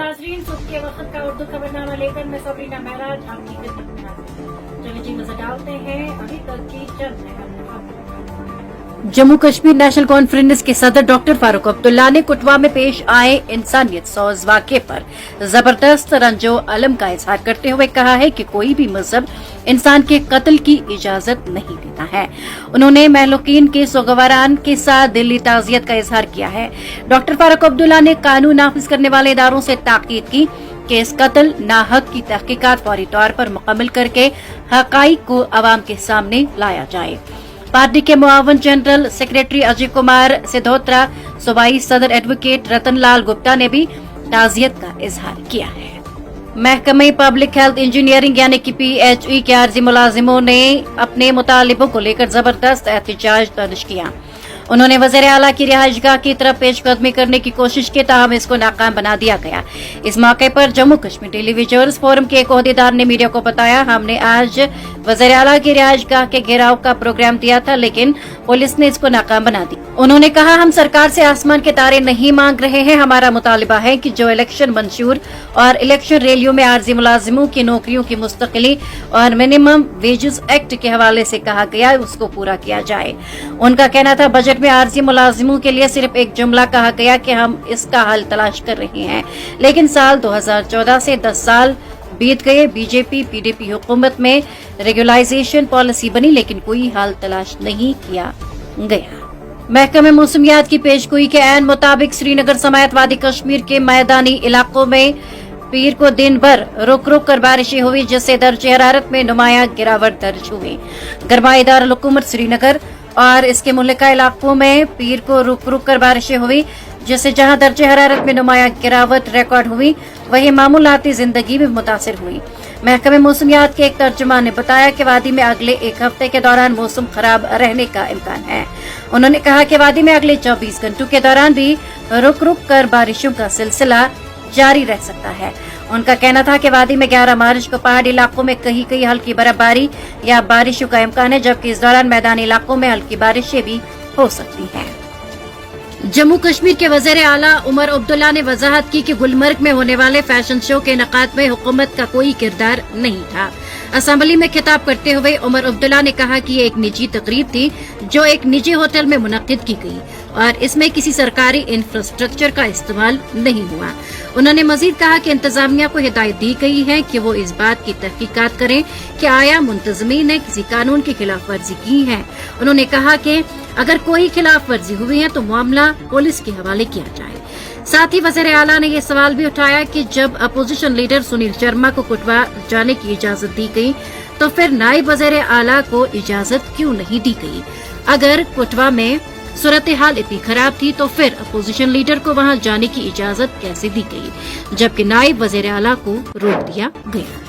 नाजरीन, सुबह के वक्त का उर्दू खबरनामा लेकर मैं सबरीना महराज आपकी खिदमत में हाजिर हूं। चलिए जी नजर डालते हैं अभी तक की चंद अहम खबरों। जम्मू कश्मीर नेशनल कॉन्फ्रेंस के सदर डॉक्टर फारूक अब्दुल्ला ने कुटवा में पेश आए इंसानियत सौज वाक़े पर जबरदस्त रंजो अलम का इजहार करते हुए कहा है कि कोई भी मजहब इंसान के कत्ल की इजाजत नहीं देता है। उन्होंने महलूकीन के सोगवारान के साथ दिली ताजियत का इजहार किया है। डॉक्टर फारूक अब्दुल्ला ने कानून नाफिज करने वाले इदारों से ताकीद की कि इस कत्ल नाहक की तहकीकात फौरी तौर पर मुकम्मल करके हकाइक को अवाम के सामने लाया जाए। पार्टी के मुआवन जनरल सेक्रेटरी अजय कुमार सिद्धोत्रा, सूबाई सदर एडवोकेट रतन लाल गुप्ता ने भी ताजियत का इजहार किया है। महकमे पब्लिक हेल्थ इंजीनियरिंग यानी कि PHE के आर्जी मुलाजिमों ने अपने मुतालिबों को लेकर जबरदस्त एहतजाज दर्ज किया। उन्होंने वज़ीर आला की रिहाइशगाह की तरफ पेशकदमी करने की कोशिश की, ताहम इसको नाकाम बना दिया गया। इस मौके पर जम्मू कश्मीर टेलीविजर्स फोरम के एक ओहदेदार ने मीडिया को बताया, हमने आज वज़ीर आला की रिहाइशगाह के घेराव का प्रोग्राम दिया था, लेकिन पुलिस ने इसको नाकाम बना दी। उन्होंने कहा, हम सरकार से आसमान के तारे नहीं मांग रहे हैं। हमारा मुतालिबा है कि जो इलेक्शन मंशूर और इलेक्शन रैलियों में आर्जी मुलाजिमों की नौकरियों की मुस्तकिली और मिनिमम वेजेस एक्ट के हवाले से कहा गया उसको पूरा किया जाए। उनका कहना था, बजट में आर्जी मुलाजिमों के लिए सिर्फ एक जुमला कहा गया कि हम इसका हल तलाश कर रहे हैं, लेकिन साल 2014 से 10 साल बीत गए। बीजेपी PDP हुकूमत में रेगुलाइजेशन पॉलिसी बनी, लेकिन कोई हल तलाश नहीं किया गया। महकमे मौसमियात की पेशगोई के ऐन मुताबिक श्रीनगर समेत वादी कश्मीर के मैदानी इलाकों में पीर को दिन भर रुक रुक कर बारिशें हुई, जिससे दर्जे हरारत में नुमाया गिरावट दर्ज हुई। गरमाई दारुल हुकूमत श्रीनगर और इसके मुल्का इलाकों में पीर को रुक रुक कर बारिशें हुई, जिससे जहां दर्जे हरारत में नुमाया गिरावट रिकॉर्ड हुई, वहीं मामूलाती जिंदगी भी मुतासिर हुई। महकमे मौसमियात के एक तर्जुमान ने बताया कि वादी में अगले एक हफ्ते के दौरान मौसम खराब रहने का इम्कान है। उन्होंने कहा कि वादी में अगले 24 घंटों के दौरान भी रुक रुक कर बारिशों का सिलसिला जारी रह सकता है। उनका कहना था कि वादी में 11 मार्च को पहाड़ी इलाकों में कहीं कहीं हल्की बर्फबारी या बारिशों का इम्कान है, जबकि इस दौरान मैदानी इलाकों में हल्की बारिशें भी हो सकती हैं। जम्मू कश्मीर के वज़ीर आला उमर अब्दुल्ला ने वजाहत की कि गुलमर्ग में होने वाले फैशन शो के इनेकाद में हुकूमत का कोई किरदार नहीं था। असेंबली में खिताब करते हुए उमर अब्दुल्ला ने कहा कि ये एक निजी तकरीब थी जो एक निजी होटल में मुनक्किद की गई और इसमें किसी सरकारी इंफ्रास्ट्रक्चर का इस्तेमाल नहीं हुआ। उन्होंने मजीद कहा कि इंतजामिया को हिदायत दी गई है कि वो इस बात की तहकीकात करें कि आया मुंतजमीन ने किसी कानून की खिलाफ वर्जी की है। उन्होंने कहा कि अगर कोई खिलाफ वर्जी हुई है तो मामला पुलिस के हवाले किया जाए। साथ ही वज़ीर आला ने ये सवाल भी उठाया कि जब अपोजिशन लीडर सुनील शर्मा को कुटवा जाने की इजाजत दी गई तो फिर नायब वज़ीर आला को इजाजत क्यों नहीं दी गई? अगर कुटवा में सूरत हाल इतनी खराब थी तो फिर अपोजिशन लीडर को वहां जाने की इजाजत कैसे दी गई, जबकि नायब वज़ीर आला को रोक दिया गया?